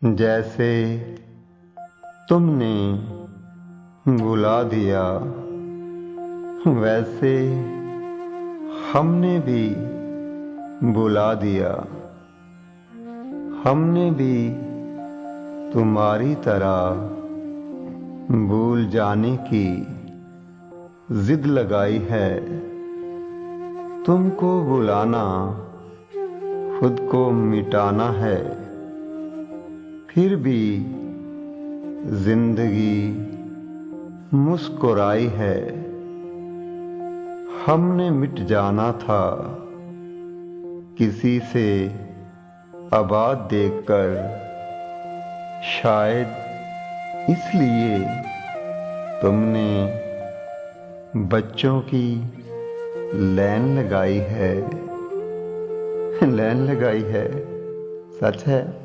जैसे तुमने बुला दिया, वैसे हमने भी बुला दिया। हमने भी तुम्हारी तरह भूल जाने की जिद लगाई है। तुमको बुलाना खुद को मिटाना है। फिर भी जिंदगी मुस्कुराई है। हमने मिट जाना था किसी से आबाद देखकर, शायद इसलिए तुमने बच्चों की लाइन लगाई है। लाइन लगाई है, सच है।